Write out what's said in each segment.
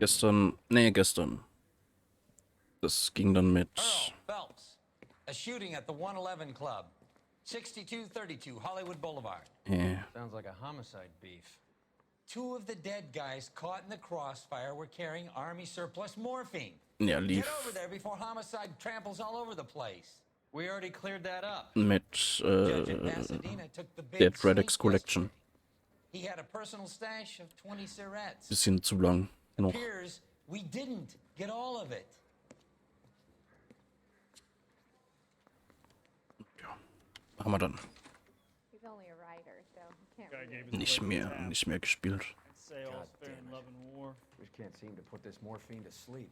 Gestern. Das ging dann mit... Earl Phelps, a shooting at the 111 Club, 6232 Hollywood Boulevard. Yeah. Sounds like a homicide beef. Two of the dead guys caught in the crossfire were carrying army surplus morphine. Ja, Get lief over there before homicide tramples all over the place. We already cleared that up. mit Judge in Pasadena took the big der sleep Dreadx Collection. yesterday. He had a personal stash of 20 cigarettes. Bisschen zu lang noch. Appears we didn't get all of it. Ja, haben wir dann He's only a writer, so he can't really... nicht mehr gespielt. God damn it. We can't seem to put this morphine to sleep.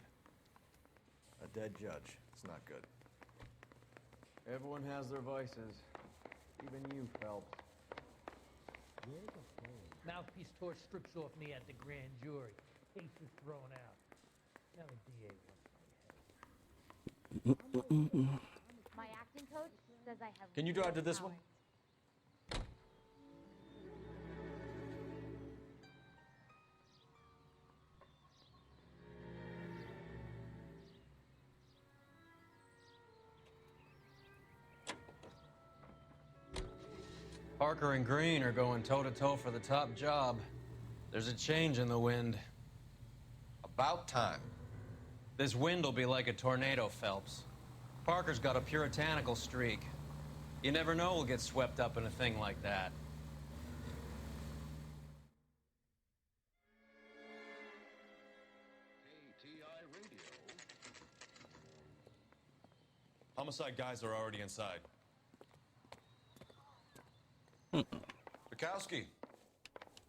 A dead judge. It's not good. Everyone has their vices. Even you, Phelps. Mouthpiece torch strips off me at the grand jury. Case is thrown out. Now the DA wants my head. My acting coach says I have... Can you drive to this one? Parker and Green are going toe-to-toe for the top job. There's a change in the wind. About time. This wind will be like a tornado, Phelps. Parker's got a puritanical streak. You never know we'll get swept up in a thing like that. Homicide guys are already inside. Bukowski.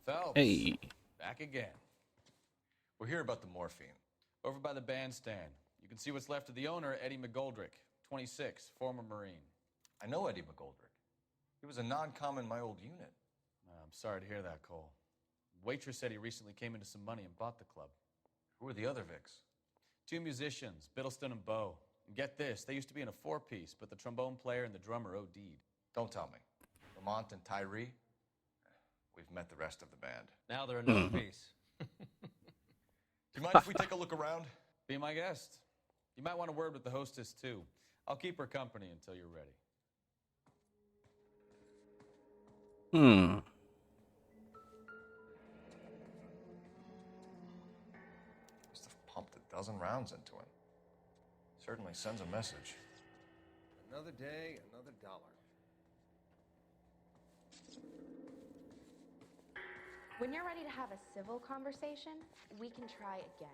Phelps. Hey. Back again. We're here about the morphine. Over by the bandstand. You can see what's left of the owner, Eddie McGoldrick, 26, former Marine. I know Eddie McGoldrick. He was a non-com in my old unit. I'm sorry to hear that, Cole. Waitress said he recently came into some money and bought the club. Who were the other Vics? Two musicians, Biddleston and Bow. And get this, they used to be in a four-piece, but the trombone player and the drummer OD'd. Don't tell me. Lamont and Tyree? We've met the rest of the band. Now they're another piece. Do you mind if we take a look around? Be my guest. You might want a word with the hostess, too. I'll keep her company until you're ready. Must have pumped a dozen rounds into him. Certainly sends a message. Another day, another dollar. When you're ready to have a civil conversation, we can try again.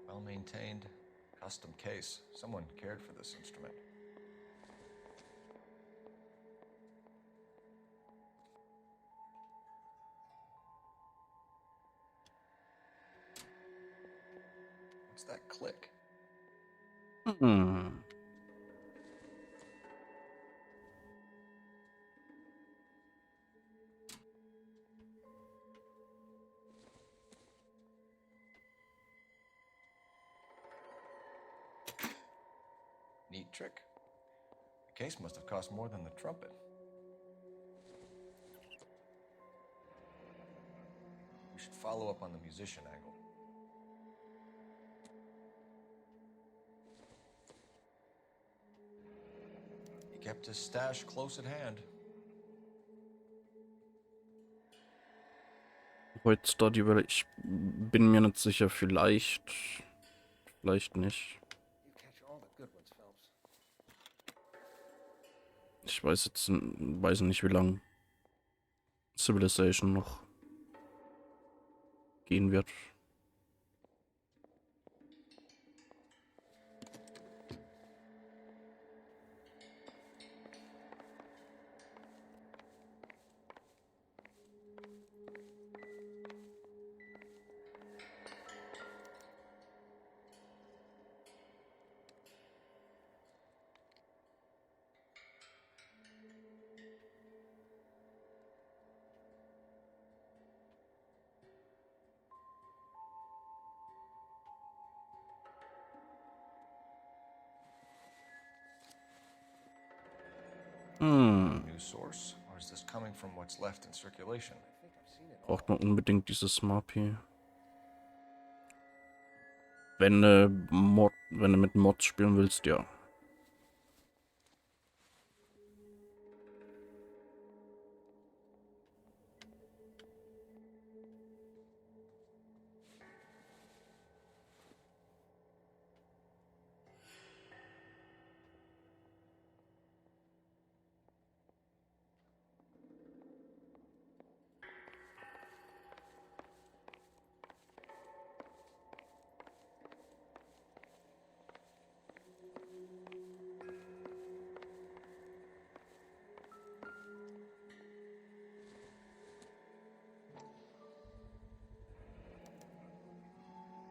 Well-maintained, custom case. Someone cared for this instrument. What's that click? Neat trick. The case must have cost more than the trumpet. We should follow up on the musician angle. He kept his stash close at hand. Heute weil ich bin mir nicht sicher, vielleicht nicht. You catch all the good ones, Phelps. Ich weiß nicht, wie lang Civilization noch gehen wird. New source, or is this coming from what's left in circulation? I think I've seen it. Braucht man unbedingt dieses Mapi. Wenn wenn du mit Mods spielen willst, ja.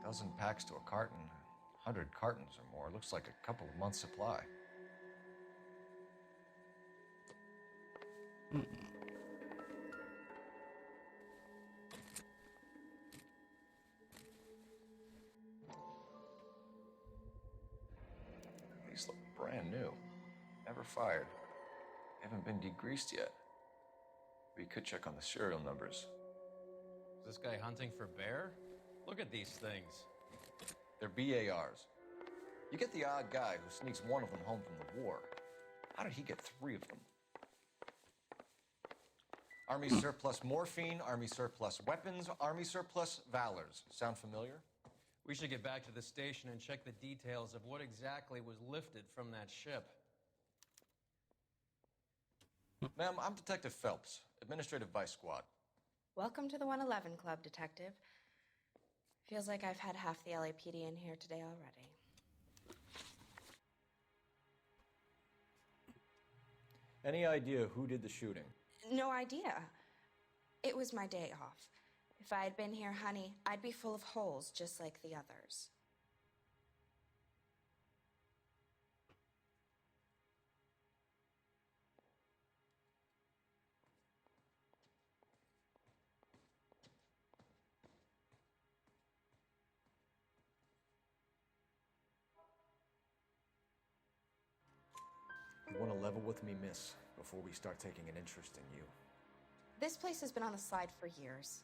Dozen packs to a carton, 100 cartons or more. Looks like a couple of months' supply. These look brand new. Never fired. They haven't been degreased yet. We could check on the serial numbers. Is this guy hunting for bear? Look at these things. They're BARs. You get the odd guy who sneaks one of them home from the war. How did he get 3 of them? Army surplus morphine, Army surplus weapons, Army surplus valors. Sound familiar? We should get back to the station and check the details of what exactly was lifted from that ship. Ma'am, I'm Detective Phelps, Administrative Vice Squad. Welcome to the 111 Club, Detective. Feels like I've had half the LAPD in here today already. Any idea who did the shooting? No idea. It was my day off. If I had been here, honey, I'd be full of holes just like the others. You want to level with me, miss, before we start taking an interest in you. This place has been on the slide for years.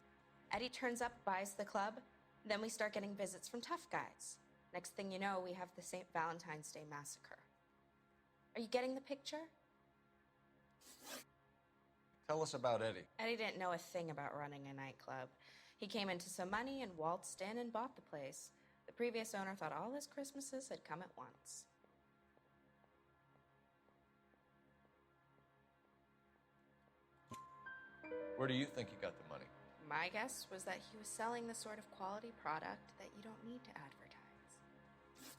Eddie turns up, buys the club, then we start getting visits from tough guys. Next thing you know, we have the St. Valentine's Day massacre. Are you getting the picture? Tell us about Eddie. Eddie didn't know a thing about running a nightclub. He came into some money and waltzed in and bought the place. The previous owner thought all his Christmases had come at once. Where do you think he got the money? My guess was that he was selling the sort of quality product that you don't need to advertise.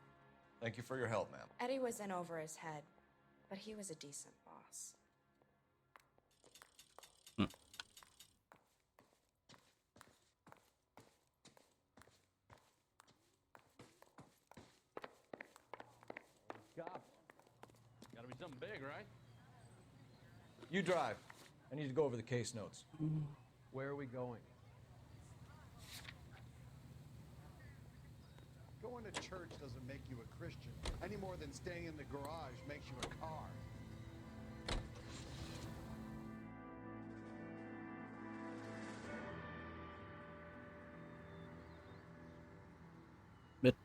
Thank you for your help, ma'am. Eddie was in over his head, but he was a decent boss. Cop. Gotta be something big, right? You drive. I need to go over the case notes. Where are we going? Going to church doesn't make you a Christian, any more than staying in the garage makes you a car. Mit.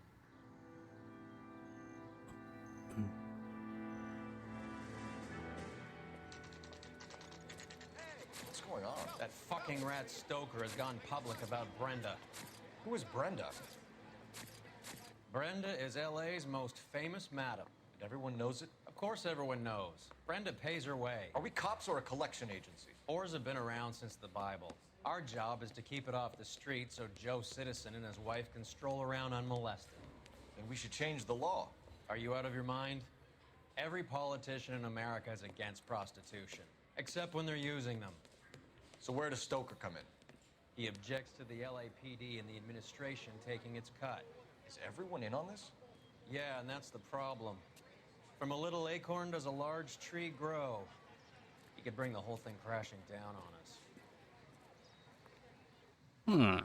What's going on? That fucking rat Stoker has gone public about Brenda. Who is Brenda? Brenda is LA's most famous madam. And everyone knows it? Of course everyone knows. Brenda pays her way. Are we cops or a collection agency? Whores have been around since the Bible. Our job is to keep it off the street so Joe Citizen and his wife can stroll around unmolested. Then we should change the law. Are you out of your mind? Every politician in America is against prostitution, except when they're using them. So where does Stoker come in? He objects to the LAPD and the administration taking its cut. Is everyone in on this? Yeah, and that's the problem. From a little acorn does a large tree grow. He could bring the whole thing crashing down on us.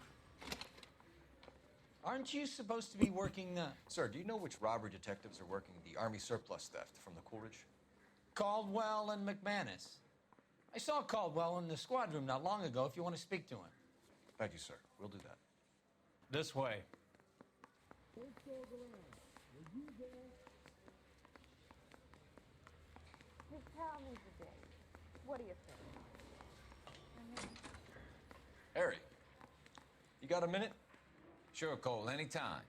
Aren't you supposed to be working Sir, do you know which robbery detectives are working the Army surplus theft from the Coolidge? Caldwell and McManus? I saw Caldwell in the squad room not long ago if you want to speak to him. Thank you, sir. We'll do that. This way. Just tell me the date. What do you think? Harry, you got a minute? Sure, Cole, anytime.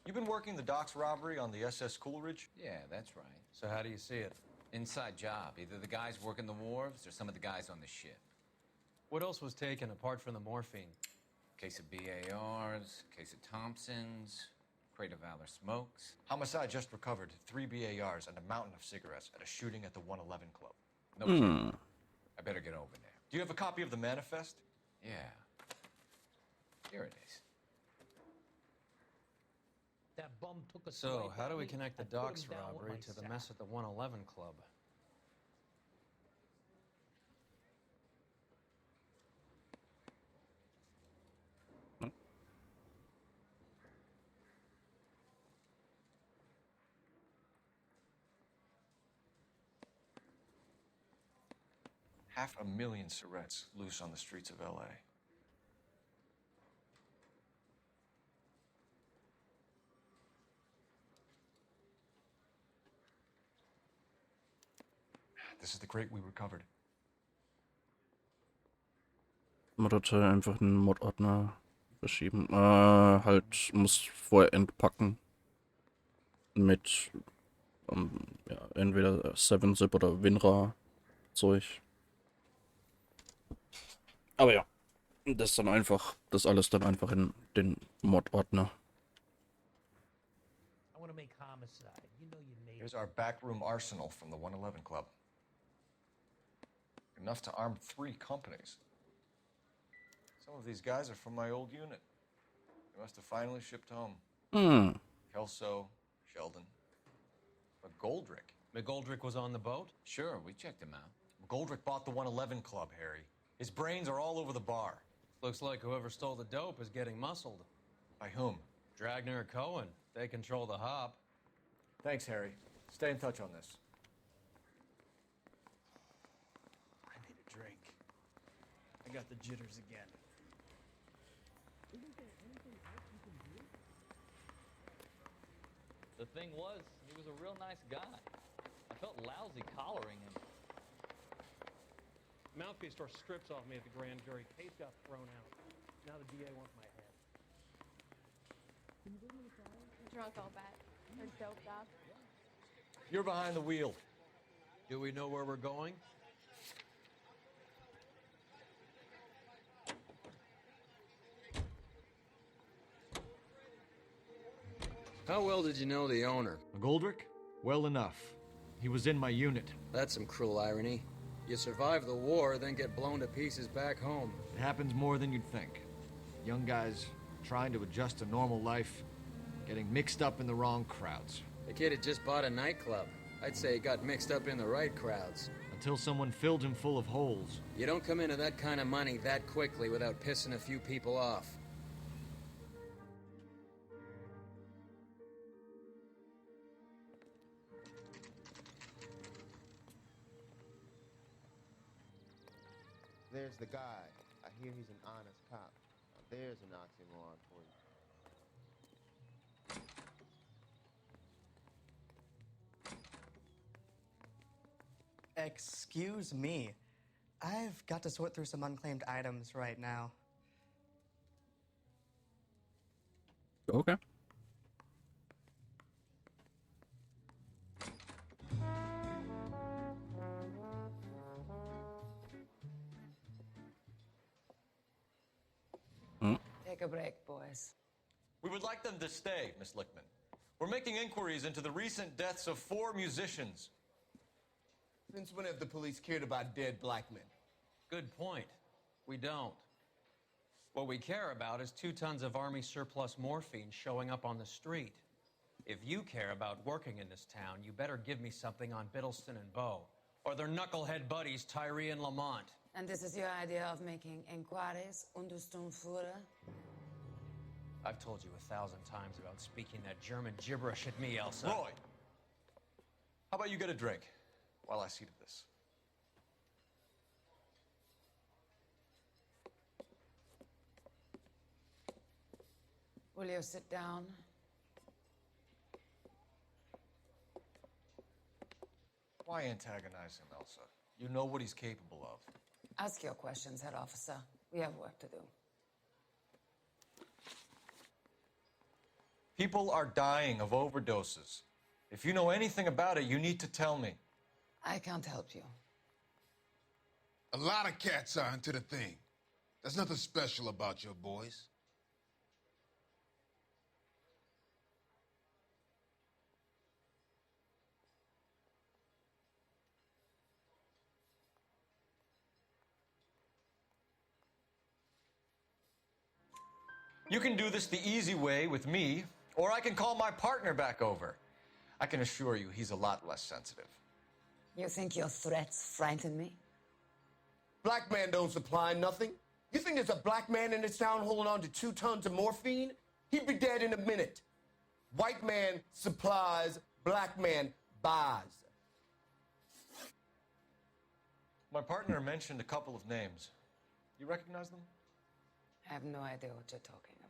You've been working the docks robbery on the SS Coleridge? Yeah, that's right. So how do you see it? Inside job. Either the guys working the wharves or some of the guys on the ship. What else was taken apart from the morphine? Case of BARs, case of Thompsons, crate of Valor smokes. Homicide just recovered 3 BARs and a mountain of cigarettes at a shooting at the 111 Club. No kidding. I better get over there. Do you have a copy of the manifest? Yeah. Here it is. That bum took a So, swipe how at do we me. connect the I put him docks down with robbery my to the sack. mess at the 111 Club? $500,000 cigarettes loose on the streets of LA. This is the crate we recovered. Moddatei einfach in den Mod-Ordner verschieben. Halt, muss vorher entpacken. Mit, ja, entweder 7-Zip oder WinRAR-Zeug. Aber ja, das dann einfach, das alles dann einfach in den Mod-Ordner. I want to make homicide. You know you made Here's our backroom arsenal from the 111 Club. Enough to arm 3 companies. Some of these guys are from my old unit. They must have finally shipped home. Kelso, Sheldon, McGoldrick. McGoldrick was on the boat? Sure, we checked him out. McGoldrick bought the 111 Club, Harry. His brains are all over the bar. Looks like whoever stole the dope is getting muscled. By whom? Dragner or Cohen. They control the hop. Thanks, Harry. Stay in touch on this. I need a drink. I got the jitters again. The thing was, he was a real nice guy. I felt lousy collaring him. Mouthpiece tore strips off me at the grand jury. Case got thrown out. Now the DA wants my head. Drunk, I'll bet. Or doped up. You're behind the wheel. Do we know where we're going? How well did you know the owner? McGoldrick? Well enough. He was in my unit. That's some cruel irony. You survive the war, then get blown to pieces back home. It happens more than you'd think. Young guys trying to adjust to normal life, getting mixed up in the wrong crowds. The kid had just bought a nightclub. I'd say he got mixed up in the right crowds. Until someone filled him full of holes. You don't come into that kind of money that quickly without pissing a few people off. There's the guy. I hear he's an honest cop. Now there's an oxymoron for you. Excuse me. I've got to sort through some unclaimed items right now. Okay. Take a break, boys. We would like them to stay, Miss Lickman. We're making inquiries into the recent deaths of 4 musicians. Since when have the police cared about dead black men? Good point. We don't. What we care about is 2 tons of Army surplus morphine showing up on the street. If you care about working in this town, you better give me something on Biddleston and Bow, or their knucklehead buddies Tyree and Lamont. And this is your idea of making inquiries under Sturmführer? I've told you 1,000 times about speaking that German gibberish at me, Elsa. Roy, how about you get a drink while I see to this? Will you sit down? Why antagonize him, Elsa? You know what he's capable of. Ask your questions, Herr Officer. We have work to do. People are dying of overdoses. If you know anything about it, you need to tell me. I can't help you. A lot of cats are into the thing. There's nothing special about your boys. You can do this the easy way with me, or I can call my partner back over. I can assure you he's a lot less sensitive. You think your threats frighten me? Black man don't supply nothing. You think there's a black man in this town holding on to 2 tons of morphine? He'd be dead in a minute. White man supplies, black man buys. My partner mentioned a couple of names. You recognize them? I have no idea what you're talking about.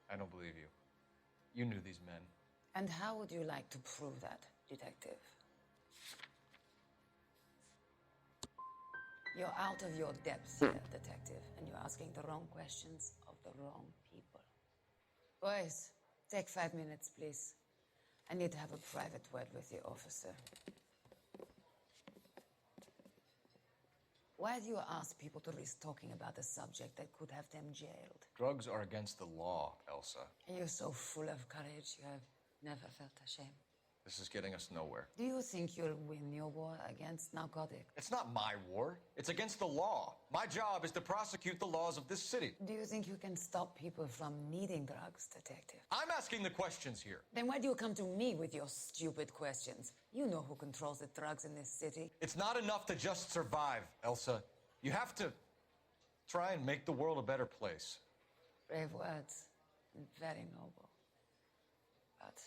I don't believe you. You knew these men. And how would you like to prove that, detective? You're out of your depths here, detective, and you're asking the wrong questions of the wrong people. Boys, take 5 minutes, please. I need to have a private word with the officer. Why do you ask people to risk talking about a subject that could have them jailed? Drugs are against the law, Elsa. You're so full of courage, you have never felt ashamed. This is getting us nowhere. Do you think you'll win your war against narcotics? It's not my war. It's against the law. My job is to prosecute the laws of this city. Do you think you can stop people from needing drugs, detective? I'm asking the questions here. Then why do you come to me with your stupid questions? You know who controls the drugs in this city. It's not enough to just survive, Elsa. You have to try and make the world a better place. Brave words, and very noble. But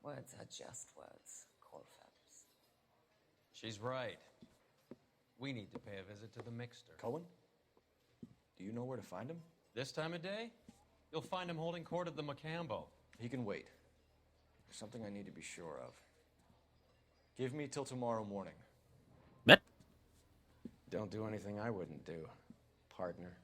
words are just words, Colfax. She's right. We need to pay a visit to the mixer. Cohen? Do you know where to find him? This time of day? You'll find him holding court at the Macambo. He can wait. There's something I need to be sure of. Give me till tomorrow morning. What? Don't do anything I wouldn't do, partner.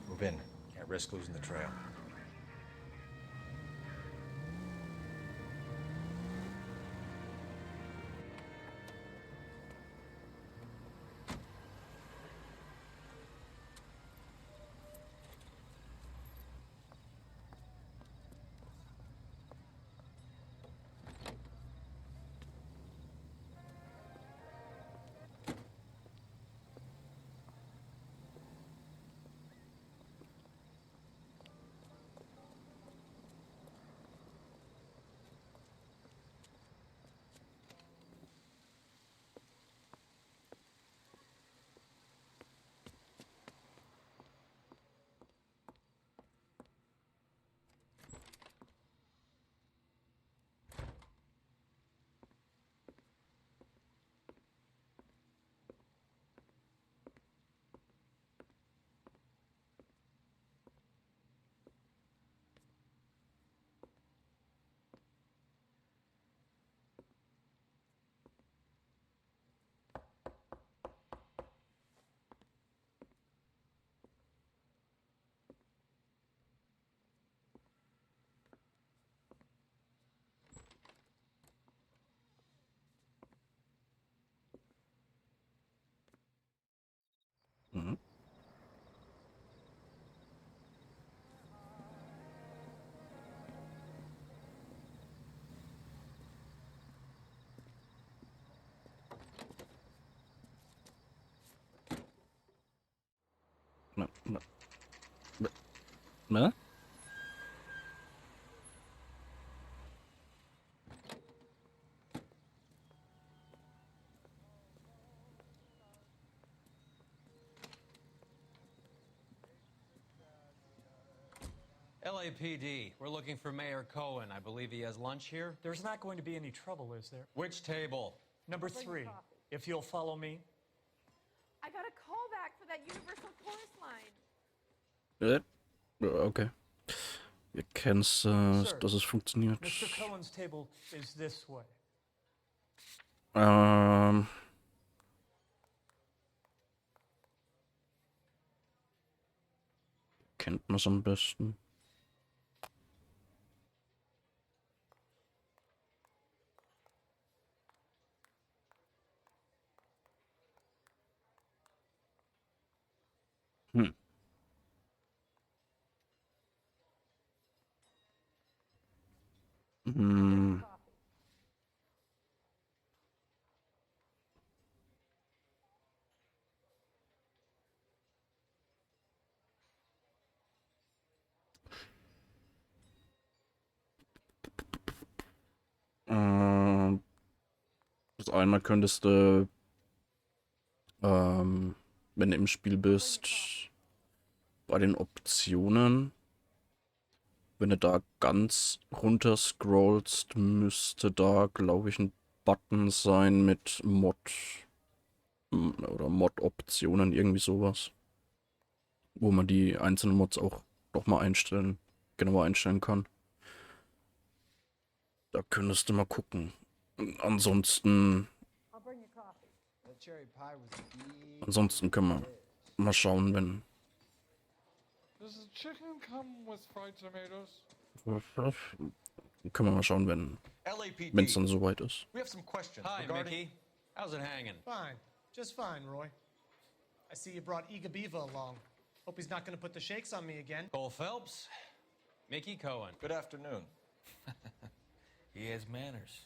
Move in. Can't risk losing the trail. Ne? LAPD, we're looking for Mayor Cohen. I believe he has lunch here. There's not going to be any trouble, is there? Which table? Number 3, if you'll follow me. I got a call back for that universal chorus line. Okay. Wir kennen es, dass es funktioniert. Mr. Cohen's table is this way. Kennt man es am besten? Hm. Hm. Das einmal könntest du, wenn du im Spiel bist, bei den Optionen, wenn du da ganz runter scrollst, müsste da, glaube ich, ein Button sein mit Mod oder Mod-Optionen, irgendwie sowas. Wo man die einzelnen Mods auch nochmal genauer einstellen kann. Da könntest du mal gucken. Ansonsten können wir mal schauen, wenn... Does the chicken come with fried tomatoes? Können wir mal schauen, wenn es dann soweit ist. We have some questions. Hi, Mickey. How's it hanging? Fine. Just fine, Roy. I see you brought Eager Beaver along. Hope he's not going to put the shakes on me again. Cole Phelps. Mickey Cohen. Good afternoon. He has manners.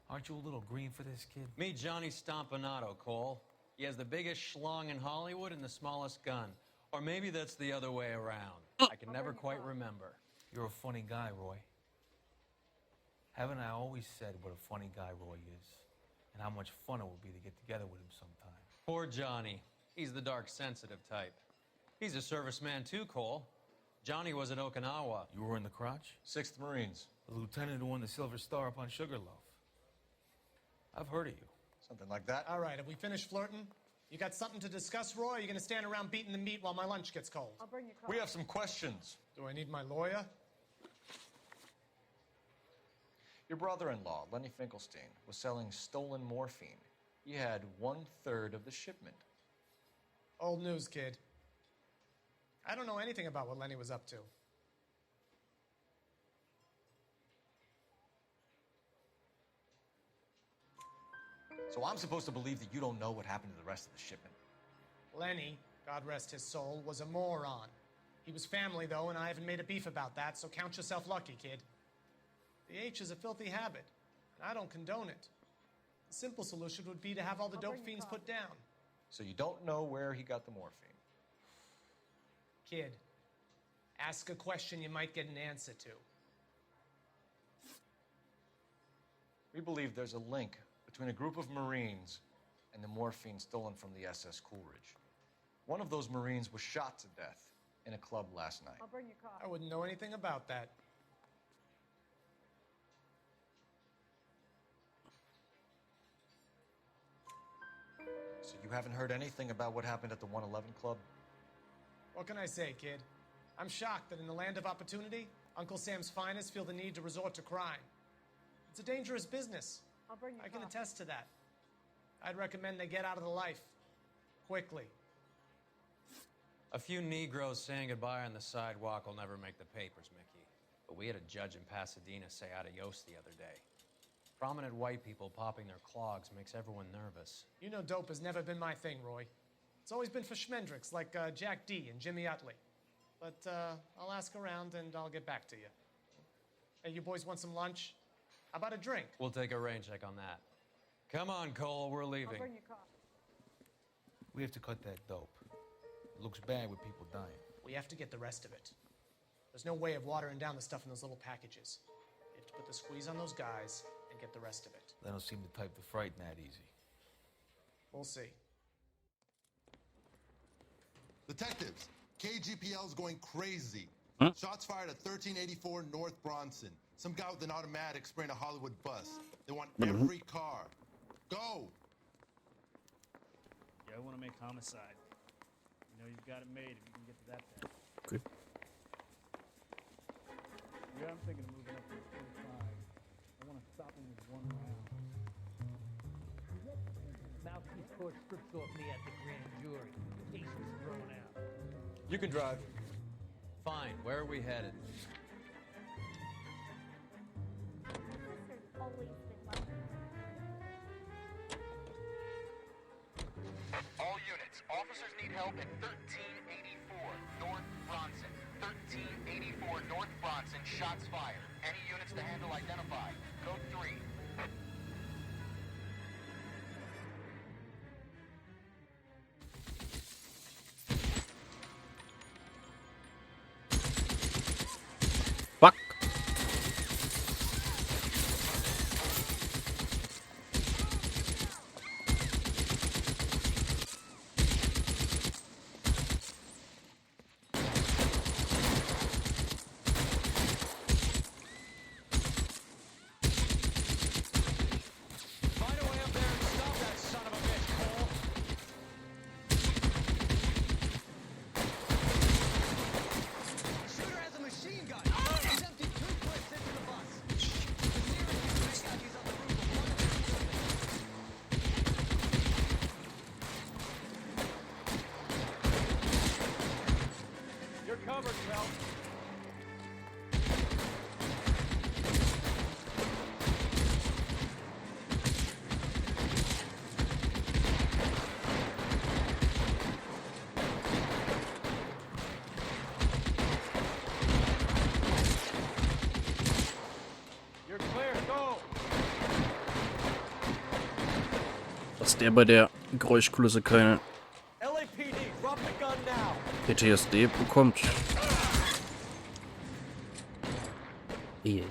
Aren't you a little green for this kid? Meet Johnny Stompanato, Cole. He has the biggest schlong in Hollywood and the smallest gun. Or maybe that's the other way around. I can never quite remember. You're a funny guy, Roy. Haven't I always said what a funny guy Roy is? And how much fun it would be to get together with him sometime. Poor Johnny. He's the dark, sensitive type. He's a serviceman too, Cole. Johnny was at Okinawa. You were in the crotch? 6th Marines. The lieutenant who won the Silver Star up on Sugarloaf. I've heard of you. Something like that. All right, have we finished flirting? You got something to discuss, Roy? Or are you going to stand around beating the meat while my lunch gets cold? I'll bring your coffee. We have some questions. Do I need my lawyer? Your brother-in-law, Lenny Finkelstein, was selling stolen morphine. He had 1/3 of the shipment. Old news, kid. I don't know anything about what Lenny was up to. So I'm supposed to believe that you don't know what happened to the rest of the shipment? Lenny, God rest his soul, was a moron. He was family, though, and I haven't made a beef about that, so count yourself lucky, kid. The H is a filthy habit, and I don't condone it. The simple solution would be to have all the dope fiends put down. So you don't know where he got the morphine? Kid, ask a question you might get an answer to. We believe there's a link between a group of Marines and the morphine stolen from the SS Coolidge. One of those Marines was shot to death in a club last night. I'll bring your coffee. I wouldn't know anything about that. So you haven't heard anything about what happened at the 111 Club? What can I say, kid? I'm shocked that in the land of opportunity, Uncle Sam's finest feel the need to resort to crime. It's a dangerous business. I'll bring your I can coffee. attest to that. I'd recommend they get out of the life. Quickly. A few Negroes saying goodbye on the sidewalk will never make the papers, Mickey. But we had a judge in Pasadena say adios the other day. Prominent white people popping their clogs makes everyone nervous. You know dope has never been my thing, Roy. It's always been for schmendricks like Jack D. and Jimmy Utley. But I'll ask around and I'll get back to you. Hey, you boys want some lunch? How about a drink? We'll take a rain check on that. Come on, Cole, we're I'll leaving. bring your coffee. We have to cut that dope. Looks bad with people dying. We have to get the rest of it. There's no way of watering down the stuff in those little packages. We have to put the squeeze on those guys and get the rest of it. They don't seem the type to frighten that easy. We'll see. Detectives, KGPL's going crazy. Huh? Shots fired at 1384 North Bronson. Some guy with an automatic spraying a Hollywood bus. They want every car. Go! Yeah, I want to make homicide. You know you've got it made if you can get to that thing. Okay. Yeah, I'm thinking of moving up to 45. I want to stop him with one round. Mouthpiece court strips off me at the grand jury. Case is thrown out. You can drive. Fine. Where are we headed? All units, officers need help at 1384 North Bronson. 1384 North Bronson, shots fired. Any units to handle identified. Code 3. Fuck. Find a way up there and stop that son of a bitch, Cole. Shooter has a machine gun. He's emptied 2 clips into the bus. The nearest you can make out he's on the roof of one of these buildings. You're covered, Kel. You're clear. Go. Dass der bei der Geräuschkulisse keine LAPD, drop the gun now. PTSD bekommt. Yeah.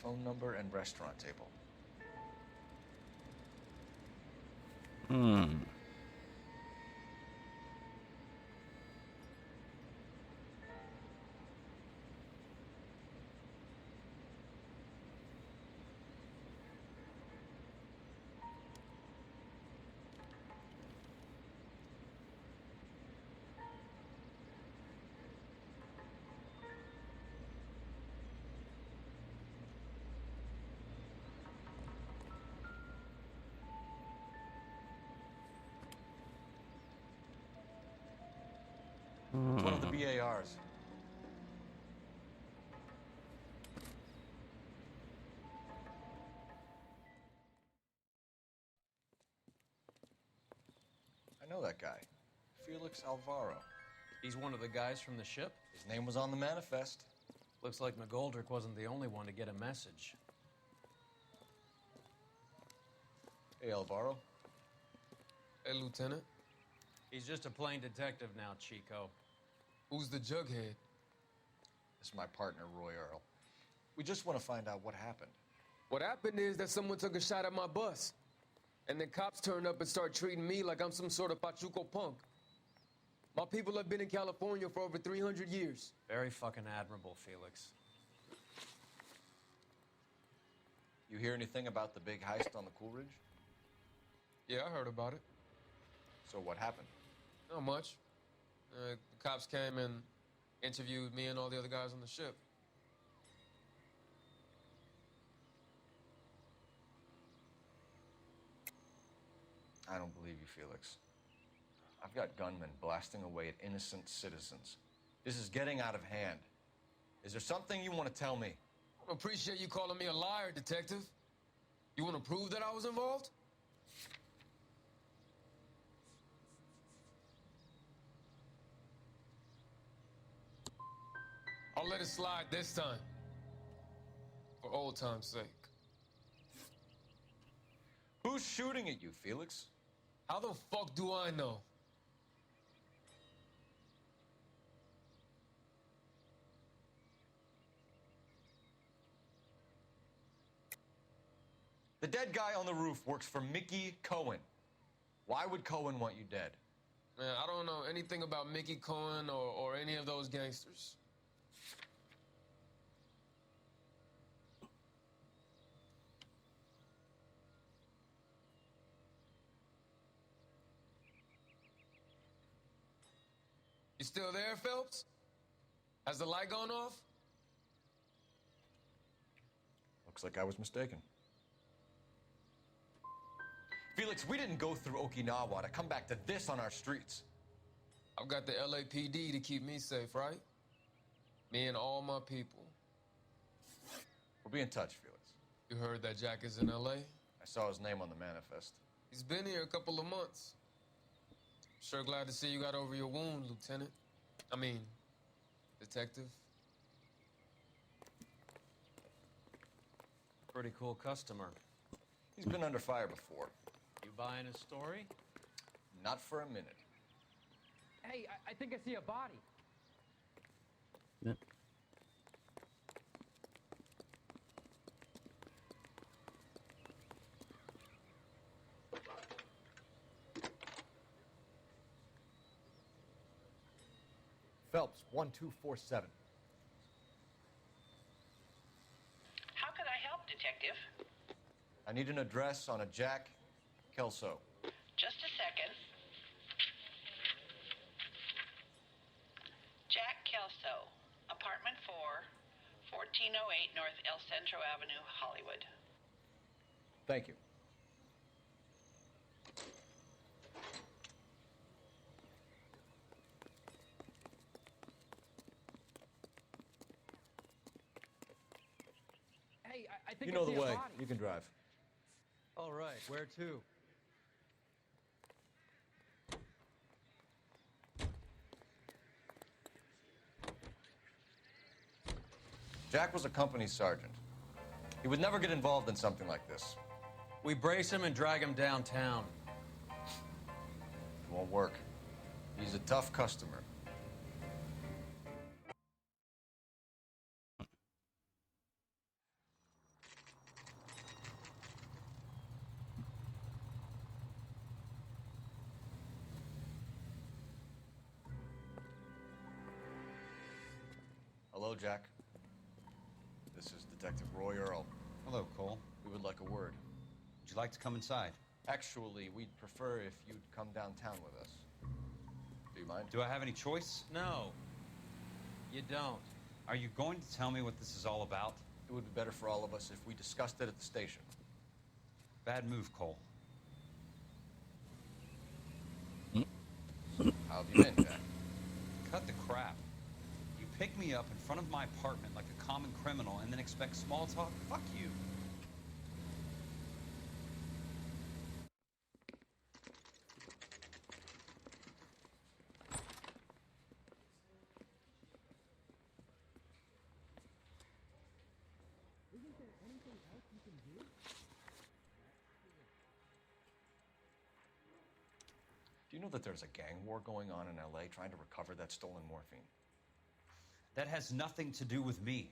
Phone number and restaurant table. It's one of the BARs. I know that guy. Felix Alvaro. He's one of the guys from the ship? His name was on the manifest. Looks like McGoldrick wasn't the only one to get a message. Hey, Alvaro. Hey, Lieutenant. He's just a plain detective now, Chico. Who's the jughead? This is my partner, Roy Earl. We just want to find out what happened. What happened is that someone took a shot at my bus. And then cops turned up and start treating me like I'm some sort of Pachuco punk. My people have been in California for over 300 years. Very fucking admirable, Felix. You hear anything about the big heist on the Coolidge? Yeah, I heard about it. So what happened? Not much. The cops came and Interviewed me and all the other guys on the ship. I don't believe you, Felix. I've got gunmen blasting away at innocent citizens. This is getting out of hand. Is there something you want to tell me? I appreciate you calling me a liar, Detective. You want to prove that I was involved? I'll let it slide this time. For old time's sake. Who's shooting at you, Felix? How the fuck do I know? The dead guy on the roof works for Mickey Cohen. Why would Cohen want you dead? Man, I don't know anything about Mickey Cohen or any of those gangsters. You still there, Phelps? Has the light gone off? Looks like I was mistaken. Felix, we didn't go through Okinawa to come back to this on our streets. I've got the LAPD to keep me safe, right? Me and all my people. We'll be in touch, Felix. You heard that Jack is in LA? I saw his name on the manifest. He's been here a couple of months. Sure glad to see you got over your wound, Lieutenant. I mean, Detective. Pretty cool customer. He's been under fire before. You buying his story? Not for a minute. Hey, I think I see a body. Yep. Phelps, 1247. How can I help, Detective? I need an address on a Jack Kelso. Just a second. Jack Kelso, apartment 4, 1408 North El Centro Avenue, Hollywood. Thank you. Hey, I think You know I see the a way. body. You can drive. All right, where to? Jack was a company sergeant. He would never get involved in something like this. We brace him and drag him downtown. It won't work. He's a tough customer. Hello, Jack. This is Detective Roy Earl. Hello, Cole. We would like a word. Would you like to come inside? Actually, we'd prefer if you'd come downtown with us. Do you mind? Do I have any choice? No, you don't. Are you going to tell me what this is all about? It would be better for all of us if we discussed it at the station. Bad move, Cole. How have you been, Jack? Cut the crap. You pick me up in front of my apartment like a common criminal and then expect small talk? Fuck you. Do you know that there's a gang war going on in LA trying to recover that stolen morphine? That has nothing to do with me.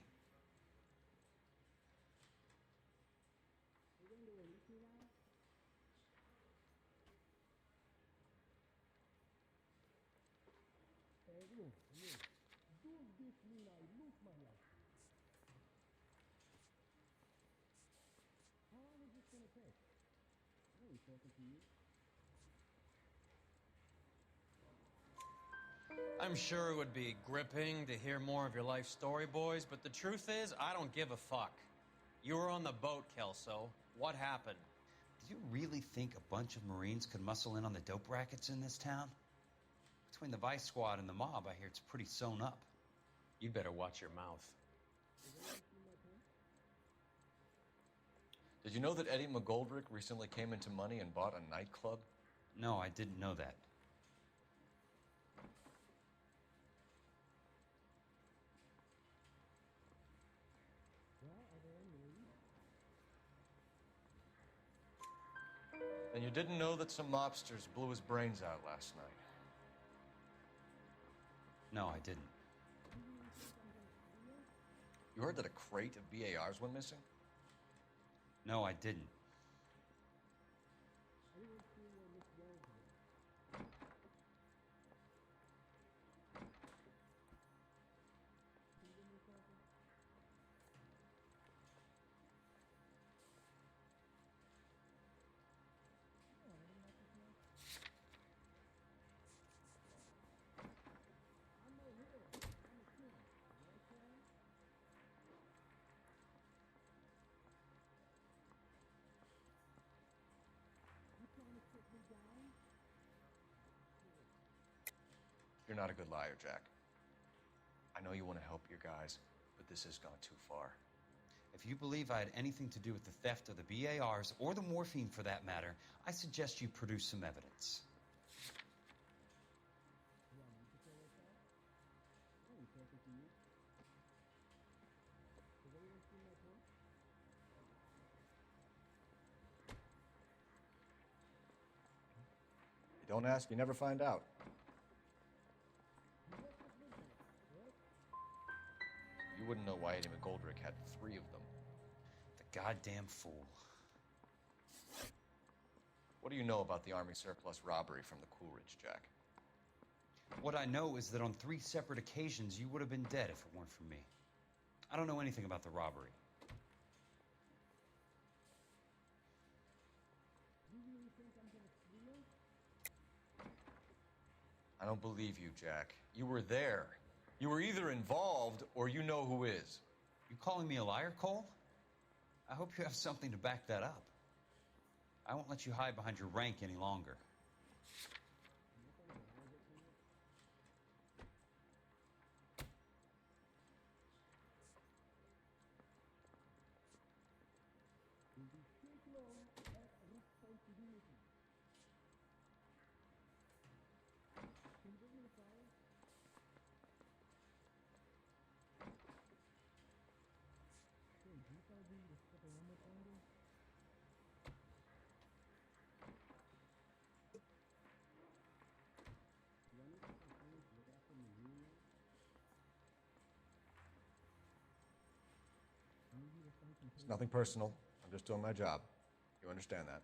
I'm sure it would be gripping to hear more of your life story, boys, but the truth is, I don't give a fuck. You were on the boat, Kelso. What happened? Do you really think a bunch of Marines could muscle in on the dope rackets in this town? Between the Vice Squad and the mob, I hear it's pretty sewn up. You'd better watch your mouth. Did you know that Eddie McGoldrick recently came into money and bought a nightclub? No, I didn't know that. And you didn't know that some mobsters blew his brains out last night? No, I didn't. You heard that a crate of BARs went missing? No, I didn't. You're not a good liar, Jack. I know you want to help your guys, but this has gone too far. If you believe I had anything to do with the theft of the BARs, or the morphine for that matter, I suggest you produce some evidence. You don't ask, you never find out. You wouldn't know why Eddie McGoldrick had 3 of them. The goddamn fool. What do you know about the Army surplus robbery from the Coolidge, Jack? What I know is that on 3 separate occasions, you would have been dead if it weren't for me. I don't know anything about the robbery. I don't believe you, Jack. You were there. You were either involved or you know who is. You calling me a liar, Cole? I hope you have something to back that up. I won't let you hide behind your rank any longer. It's nothing personal. I'm just doing my job. You understand that?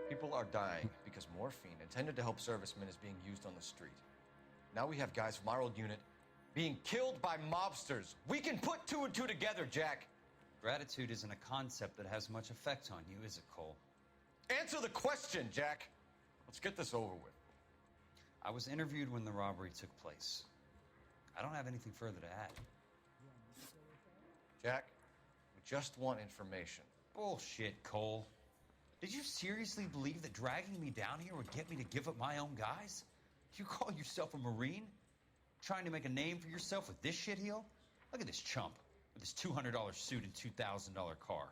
People are dying because morphine intended to help servicemen is being used on the street. Now we have guys from our old unit being killed by mobsters. We can put 2 and 2 together, Jack. Gratitude isn't a concept that has much effect on you, is it, Cole? Answer the question, Jack. Let's get this over with. I was interviewed when the robbery took place. I don't have anything further to add. Jack, we just want information. Bullshit, Cole. Did you seriously believe that dragging me down here would get me to give up my own guys? You call yourself a Marine? Trying to make a name for yourself with this shitheel? Look at this chump with his $200 suit and $2,000 car.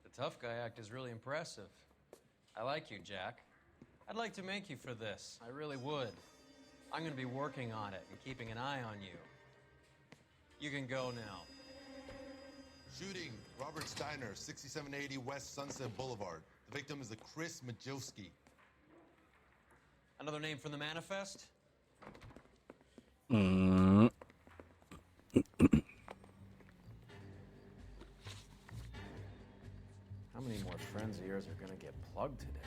The tough guy act is really impressive. I like you, Jack. I'd like to make you for this. I really would. I'm going to be working on it and keeping an eye on you. You can go now. Shooting, Robert Steiner, 6780 West Sunset Boulevard. The victim is a Chris Majowski. Another name from the manifest? How many more friends of yours are gonna get plugged today?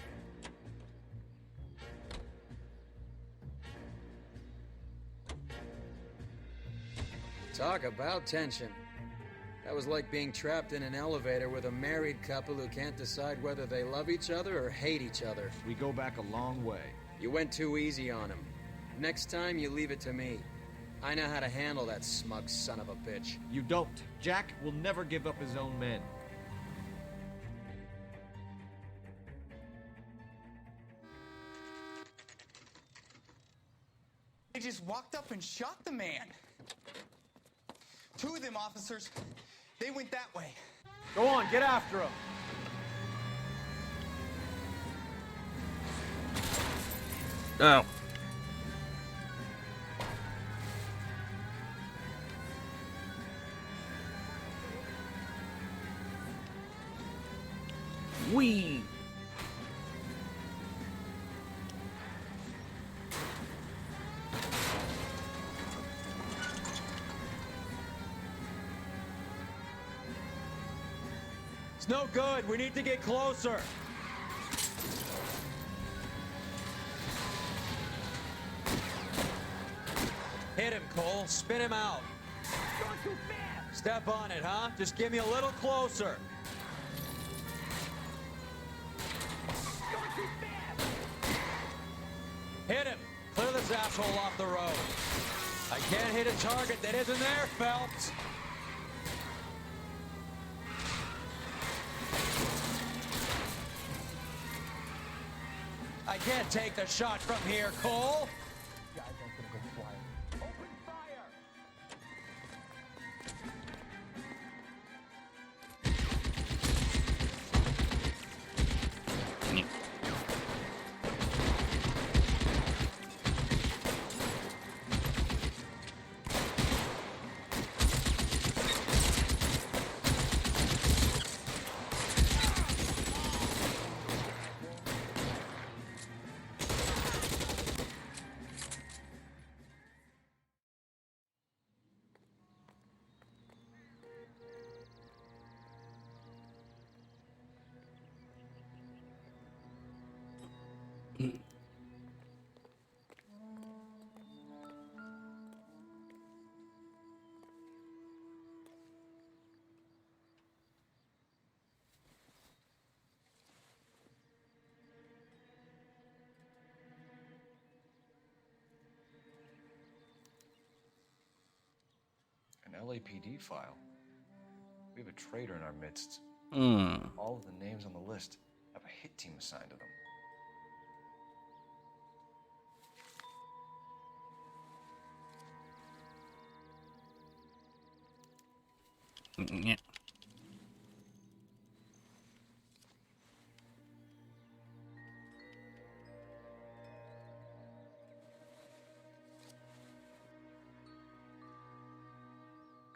Talk about tension. That was like being trapped in an elevator with a married couple who can't decide whether they love each other or hate each other. We go back a long way. You went too easy on him. Next time, you leave it to me. I know how to handle that smug son of a bitch. You don't. Jack will never give up his own men. They just walked up and shot the man. Two of them officers, they went that way. Go on, get after him. Ow. Wee. It's no good. We need to get closer. Hit him, Cole. Spin him out. Going too fast. Step on it, huh? Just get me a little closer. Going too fast. Hit him. Clear this asshole off the road. I can't hit a target that isn't there, Phelps. I can't take the shot from here, Cole. Guys aren't gonna go quiet. Open fire! An LAPD file. We have a traitor in our midst. Hmm. All of the names on the list have a hit team assigned to them. Yeah.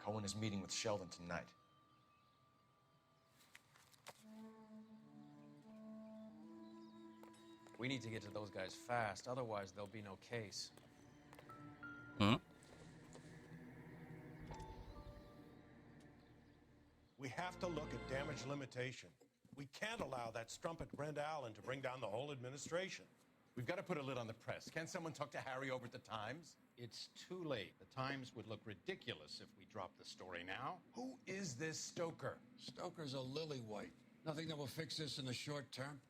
Cohen is meeting with Sheldon tonight. We need to get to those guys fast, otherwise there'll be no case. Hmm? We have to look at damage limitation. We can't allow that strumpet Brenda Allen to bring down the whole administration. We've got to put a lid on the press. Can someone talk to Harry over at the Times? It's too late. The Times would look ridiculous if we dropped the story now. Who is this Stoker? Stoker's a lily-white. Nothing that will fix this in the short term.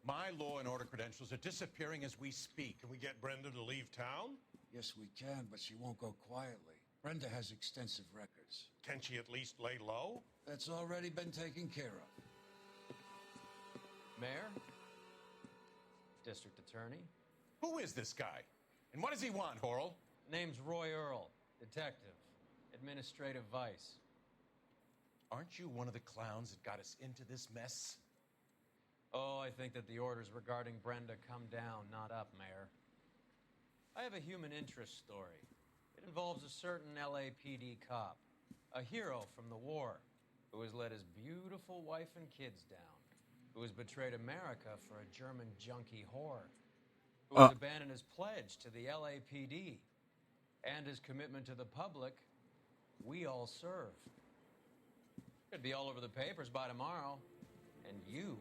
My law and order credentials are disappearing as we speak. Can we get Brenda to leave town? Yes, we can, but she won't go quietly. Brenda has extensive records. Can she at least lay low? That's already been taken care of. Mayor? District Attorney? Who is this guy? And what does he want, Horrell? Name's Roy Earl, detective, administrative vice. Aren't you one of the clowns that got us into this mess? Oh, I think that the orders regarding Brenda come down, not up, Mayor. I have a human interest story. It involves a certain LAPD cop, a hero from the war, who has let his beautiful wife and kids down, who has betrayed America for a German junkie whore, who has abandoned his pledge to the LAPD and his commitment to the public. We all serve. Could be all over the papers by tomorrow, and you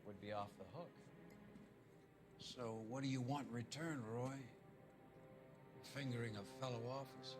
would be off the hook. So what do you want in return, Roy? Fingering a fellow officer?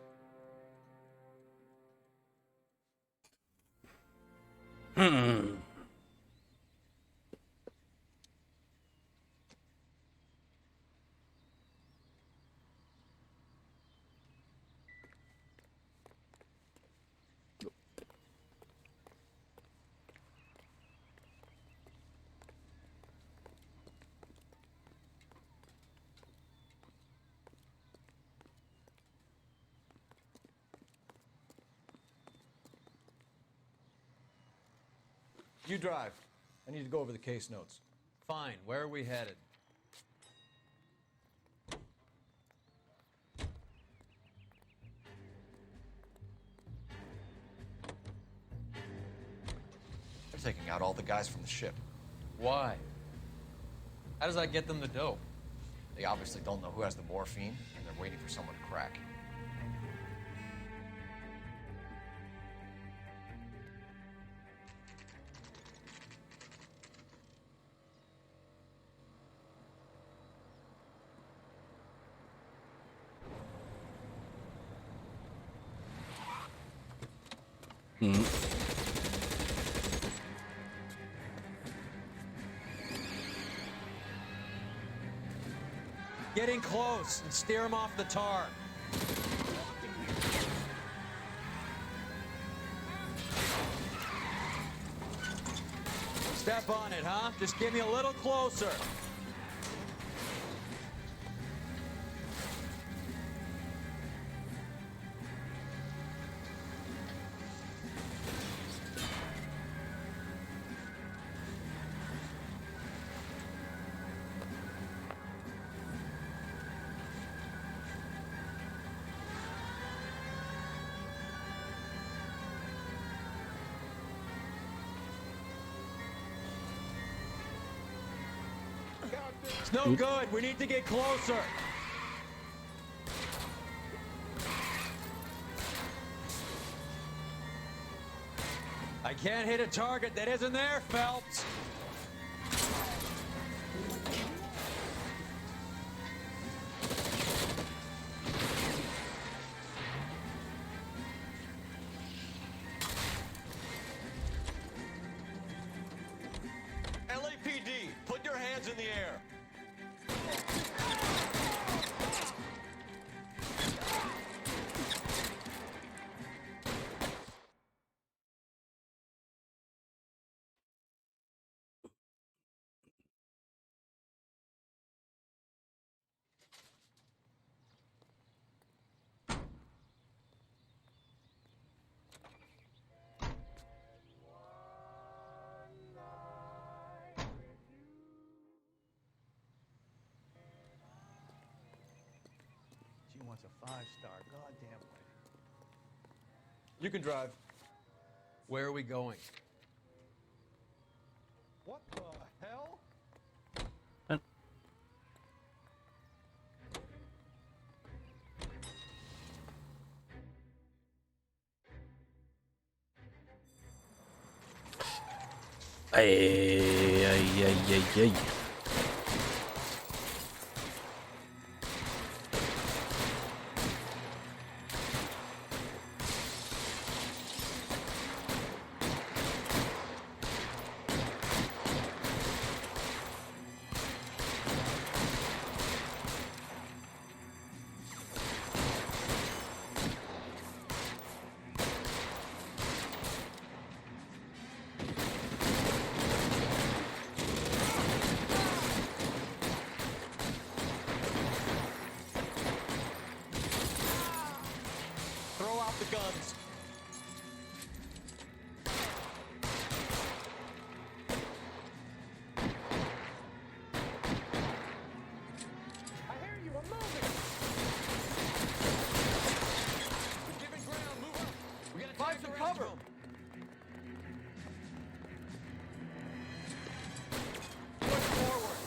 You drive. I need to go over the case notes. Fine. Where are we headed? They're taking out all the guys from the ship. Why? How does that get them the dope? They obviously don't know who has the morphine, and they're waiting for someone to crack. Get in close and steer him off the tar. Step on it, huh? Just get me a little closer. It's no good. We need to get closer. I can't hit a target that isn't there, Phelps. LAPD, put your hands in the air. She wants a 5-star goddamn wedding. You can drive. Where are we going? What the hell? Ay, ay, ay, ay, ay. Throw out the guns. I hear you. I'm moving. We're giving ground. Move up. We gotta Find some cover. Push forward.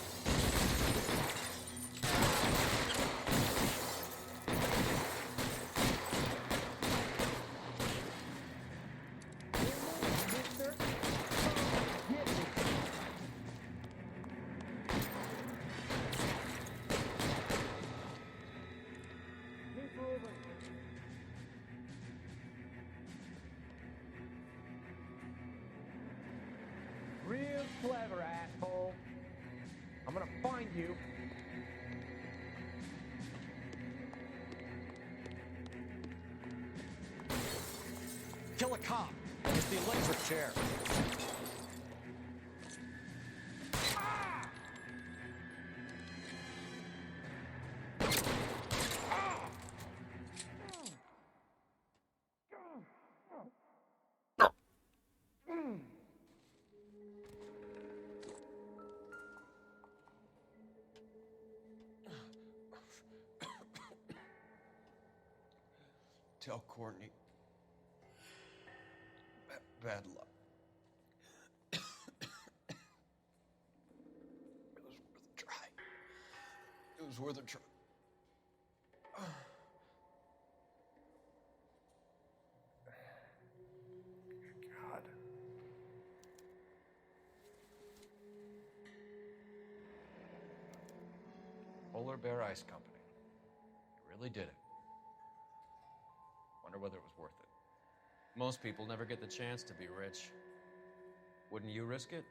Real clever, asshole. I'm gonna find you. Kill a cop. It's the electric chair. Tell Courtney. Bad luck. It was worth a try. It was worth a try. God. Polar Bear Ice Company. You really did it. Wonder whether it was worth it. Most people never get the chance to be rich. Wouldn't you risk it?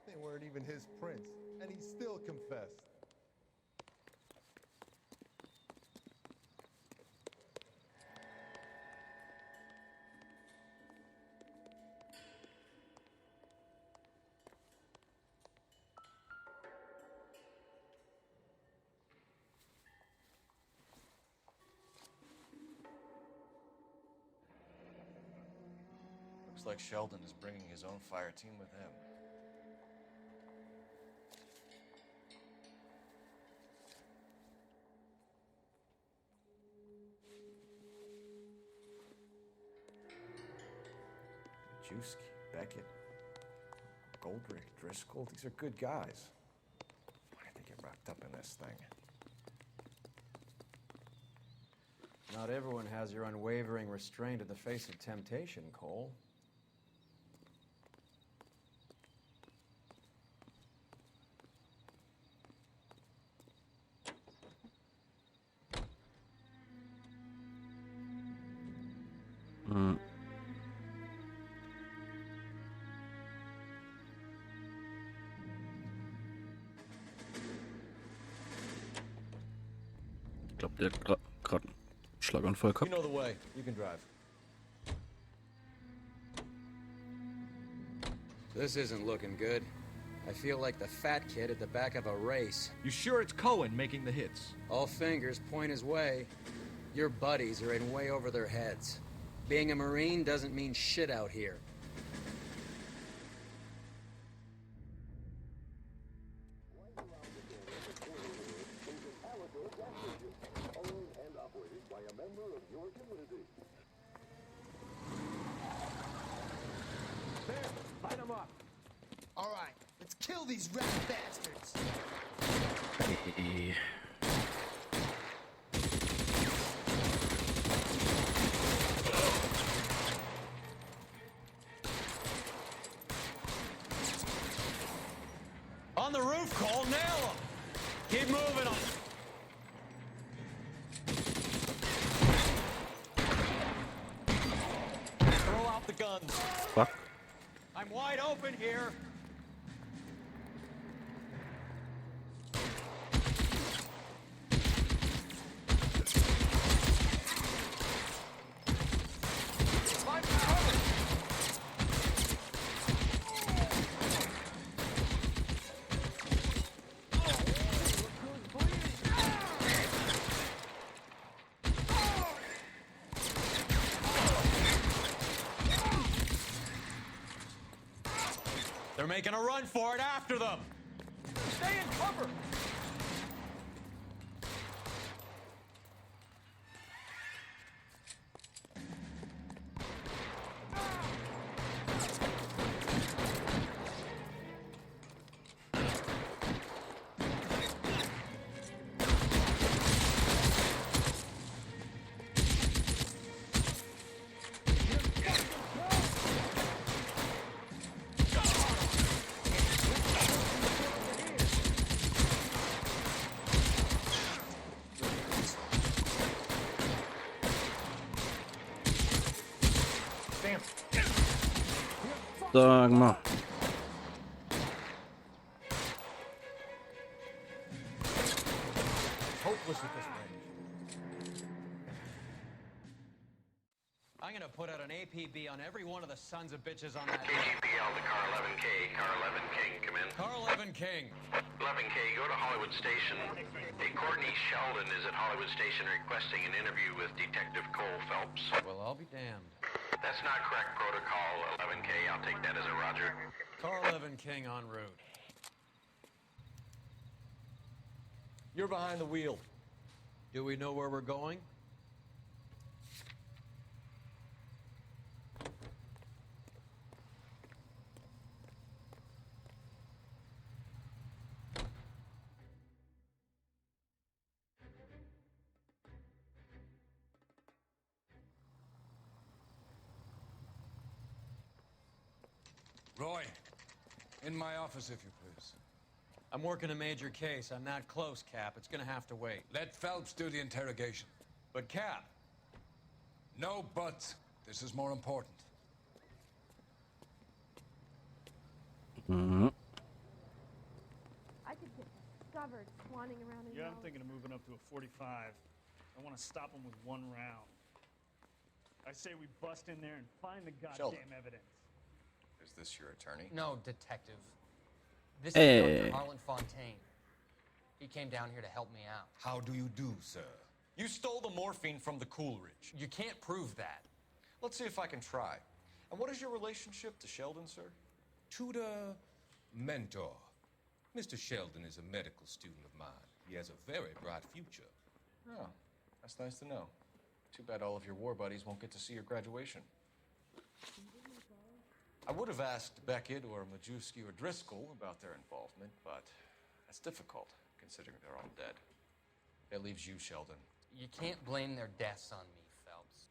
They weren't even his prints, and he still confessed. Looks like Sheldon is bringing his own fire team with him. Juski, Beckett, Goldrick, Driscoll, these are good guys. Why did they get wrapped up in this thing? Not everyone has your unwavering restraint in the face of temptation, Cole. Ich glaube, der hat gerade einen Schlaganfall You Genau. know gehabt. the way. You can drive. This isn't looking good. I feel like the fat kid at the back of a race. You sure it's Cohen making the hits? All fingers point his way. Your buddies are in way over their heads. Being a Marine doesn't mean shit out here. Light them up. All right, let's kill these rat bastards. On the roof, Cole, nail him! Keep moving on. Throw out the guns. Fuck. I'm wide open here. They're making a run for it after them. Stay in cover. Sag mal. Hopeless at this range. gonna put out an APB on every one of the sons of bitches on that. KGPL to car 11K, car 11 King, come in. Car 11 King. 11K, go to Hollywood Station. Hey, Courtney Sheldon is at Hollywood Station requesting an interview with Detective Cole Phelps. Well, I'll be damned. That's not correct protocol, 11K. I'll take that as a roger. Car 11 King en route. You're behind the wheel. Do we know where we're going? Roy, in my office, if you please. I'm working a major case. I'm not close, Cap. It's gonna have to wait. Let Phelps do the interrogation. But, Cap. No buts. This is more important. Mm-hmm. I could get discovered swanning around in Yeah, I'm thinking of moving up to a 45. I want to stop them with one round. I say we bust in there and find the goddamn Sheldon. evidence. Is this your attorney? No, detective. This Hey. is Dr. Harlan Fontaine. He came down here to help me out. How do you do, sir? You stole the morphine from the Coolidge. You can't prove that. Let's see if I can try. And what is your relationship to Sheldon, sir? Tutor, mentor. Mr. Sheldon is a medical student of mine. He has a very bright future. Oh, that's nice to know. Too bad all of your war buddies won't get to see your graduation. I would have asked Beckett or Majewski or Driscoll about their involvement, but that's difficult, considering they're all dead. That leaves you, Sheldon. You can't blame their deaths on me, Phelps.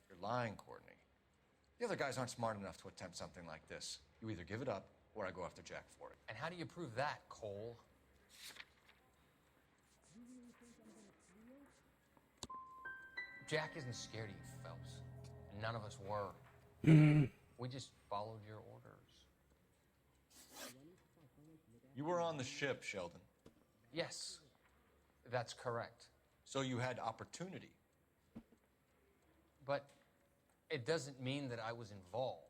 You're lying, Courtney. The other guys aren't smart enough to attempt something like this. You either give it up, or I go after Jack for it. And how do you prove that, Cole? Jack isn't scared of you, Phelps. And none of us were. We just followed your orders. You were on the ship, Sheldon. Yes, that's correct. So you had opportunity. But it doesn't mean that I was involved.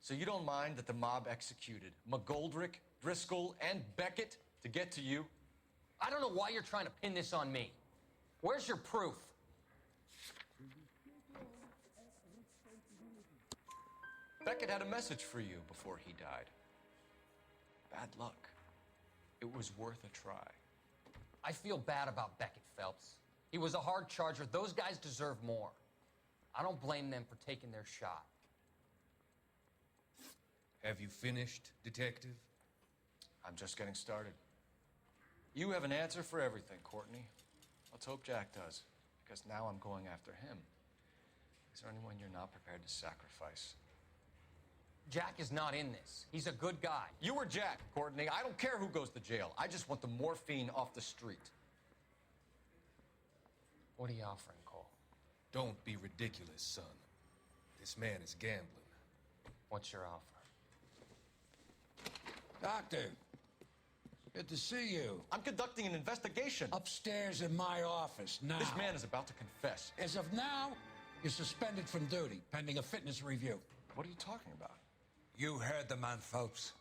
So you don't mind that the mob executed McGoldrick, Driscoll, and Beckett to get to you? I don't know why you're trying to pin this on me. Where's your proof? Beckett had a message for you before he died. Bad luck. It was worth a try. I feel bad about Beckett, Phelps. He was a hard charger. Those guys deserve more. I don't blame them for taking their shot. Have you finished, detective? I'm just getting started. You have an answer for everything, Courtney. Let's hope Jack does, because now I'm going after him. Is there anyone you're not prepared to sacrifice? Jack is not in this. He's a good guy. You or Jack, Courtney. I don't care who goes to jail. I just want the morphine off the street. What are you offering, Cole? Don't be ridiculous, son. This man is gambling. What's your offer? Doctor, good to see you. I'm conducting an investigation. Upstairs in my office, now. This man is about to confess. As of now, you're suspended from duty, pending a fitness review. What are you talking about? You heard the man, Phelps.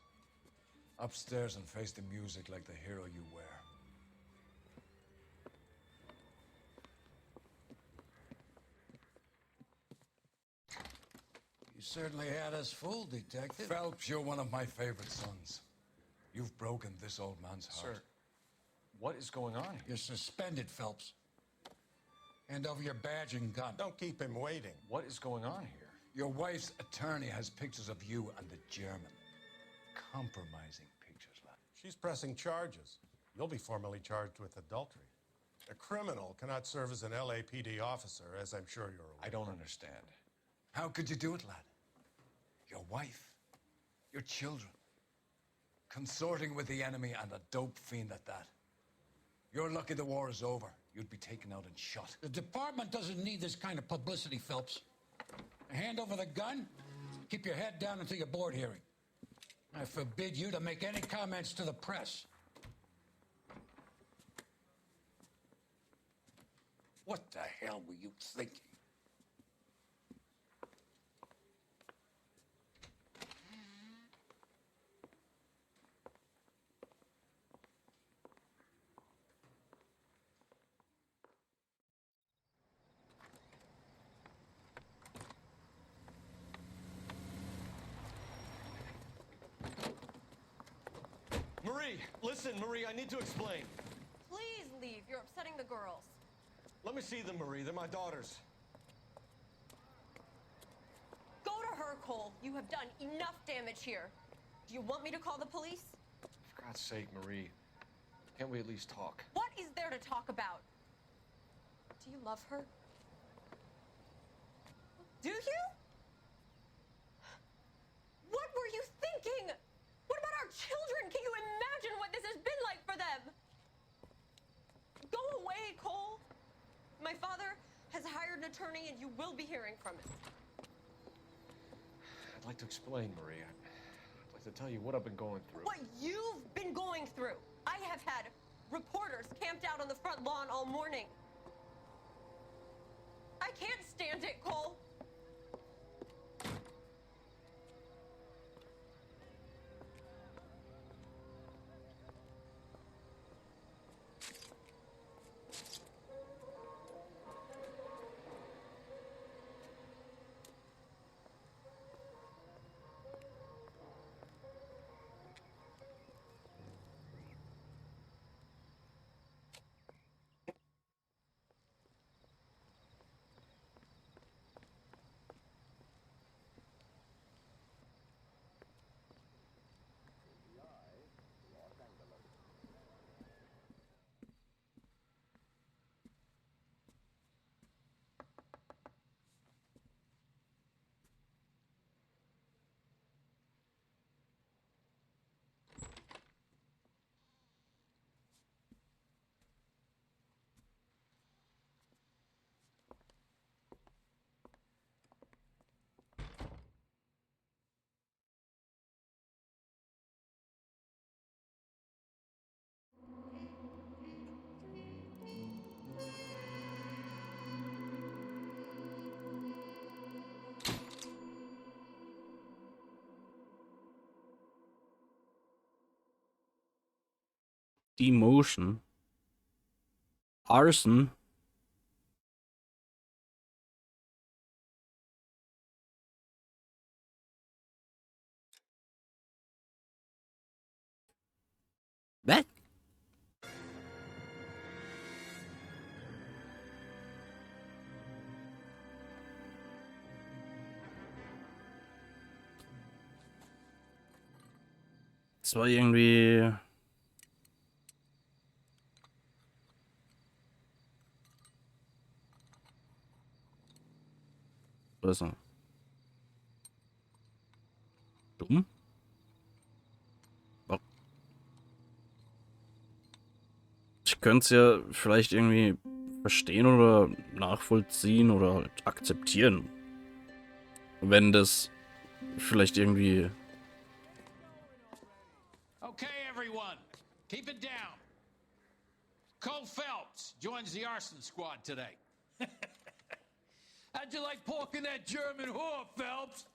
Upstairs and face the music like the hero you wear. You certainly had us fooled, Detective. Phelps, you're one of my favorite sons. You've broken this old man's heart. Sir, what is going on here? You're suspended, Phelps. Hand over your badge and gun. Don't keep him waiting. What is going on here? Your wife's attorney has pictures of you and the German. Compromising pictures, lad. She's pressing charges. You'll be formally charged with adultery. A criminal cannot serve as an LAPD officer, as I'm sure you're aware. I don't understand. How could you do it, lad? Your wife, your children, consorting with the enemy and a dope fiend at that. You're lucky the war is over. You'd be taken out and shot. The department doesn't need this kind of publicity, Phelps. Hand over the gun, keep your head down until your board hearing. I forbid you to make any comments to the press. What the hell were you thinking? Marie, listen, Marie, I need to explain. Please leave. You're upsetting the girls. Let me see them, Marie. They're my daughters. Go to her, Cole. You have done enough damage here. Do you want me to call the police? For God's sake, Marie. Can't we at least talk? What is there to talk about? Do you love her? Do you? What were you thinking? What about our children? Can you imagine what this has been like for them? Go away, Cole. My father has hired an attorney and you will be hearing from him. I'd like to explain, Marie. I'd like to tell you what I've been going through. What you've been going through. I have had reporters camped out on the front lawn all morning. I can't stand it, Cole. Demotion. Arson. What? Das war irgendwie... Was ist er? Dumm? Oh. Ich könnte es ja vielleicht irgendwie verstehen oder nachvollziehen oder halt akzeptieren. Wenn das vielleicht irgendwie... Okay, everyone, keep it down. Cole Phelps joins the arson squad today. How'd you like pork in that German whore, Phelps?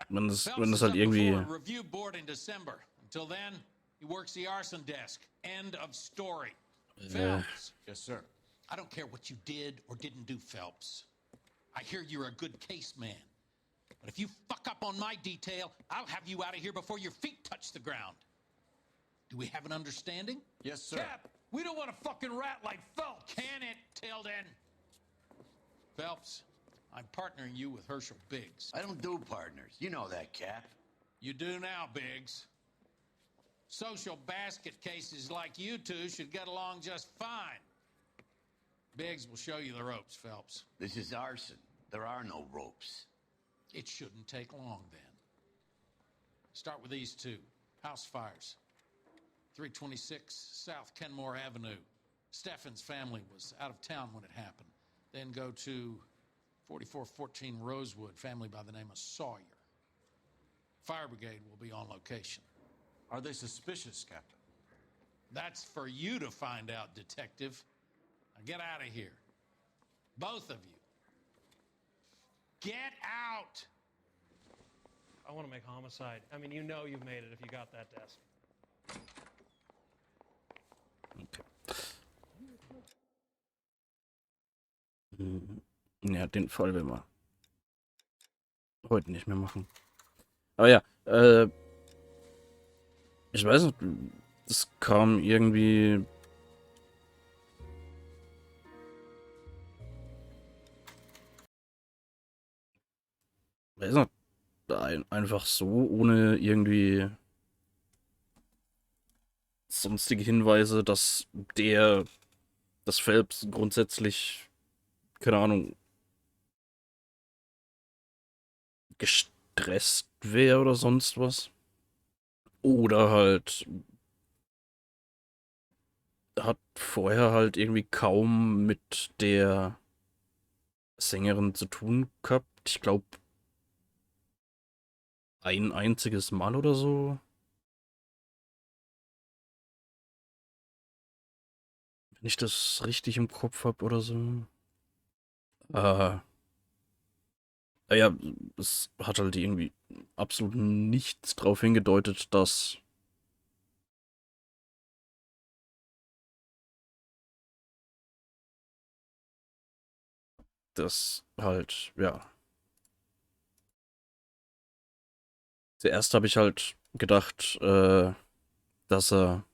Wenn das halt irgendwie... Review board in December. Until then, he works the arson desk. End of story. Phelps. Yes, sir. I don't care what you did or didn't do, Phelps. I hear you're a good case man. But if you fuck up on my detail, I'll have you out of here before your feet touch the ground. Do we have an understanding? Yes, sir. Cap, we don't want a fucking rat like Phelps. Can it, Tilden? Phelps, I'm partnering you with Herschel Biggs. I don't do partners. You know that, Cap. You do now, Biggs. Social basket cases like you two should get along just fine. Biggs will show you the ropes, Phelps. This is arson. There are no ropes. It shouldn't take long, then. Start with these two. House fires. 326 South Kenmore Avenue. Steffen's family was out of town when it happened. Then go to 4414 Rosewood, family by the name of Sawyer. Fire brigade will be on location. Are they suspicious, Captain? That's for you to find out, Detective. Now get out of here. Both of you. Get out! I want to make homicide. I mean, you know you've made it if you got that desk. Ja, den Fall will man heute nicht mehr machen. Aber ja, ich weiß nicht, es kam irgendwie... Weiß nicht, einfach so, ohne irgendwie sonstige Hinweise, dass das Phelps grundsätzlich, keine Ahnung, gestresst wäre oder sonst was. Oder halt hat vorher halt irgendwie kaum mit der Sängerin zu tun gehabt. Ich glaube, ein einziges Mal oder so. Wenn ich das richtig im Kopf habe oder so. Ja, es hat halt irgendwie absolut nichts drauf hingedeutet, dass das halt, ja. Zuerst habe ich halt gedacht, dass er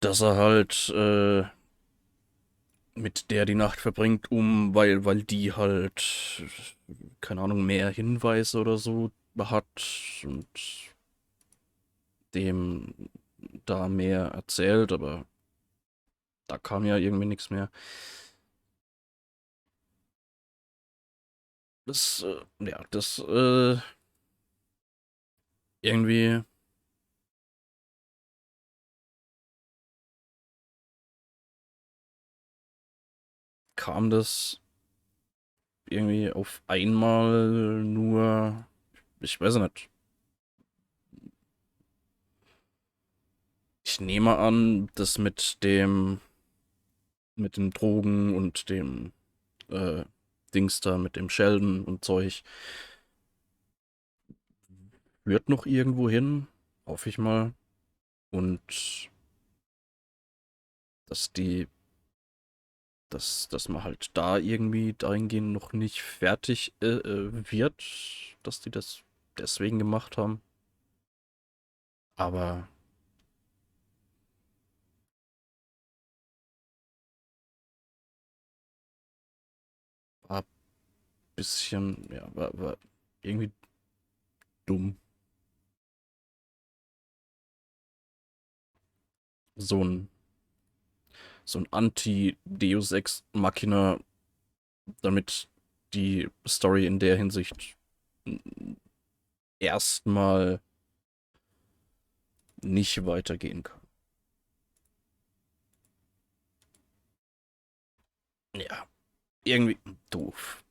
halt mit der die Nacht verbringt, weil die halt, keine Ahnung, mehr Hinweise oder so hat und dem da mehr erzählt, aber da kam ja irgendwie nichts mehr. Das, ja, das, irgendwie kam das irgendwie auf einmal nur, ich weiß nicht. Ich nehme an, das mit den Drogen und dem Dings da, mit dem Sheldon und Zeug, führt noch irgendwo hin, hoffe ich mal. Und dass man halt da irgendwie dahingehend noch nicht fertig wird, dass die das deswegen gemacht haben. Aber war ein bisschen, ja, war irgendwie dumm. So ein Anti-Deus Ex Machina, damit die Story in der Hinsicht erstmal nicht weitergehen kann. Ja, irgendwie doof.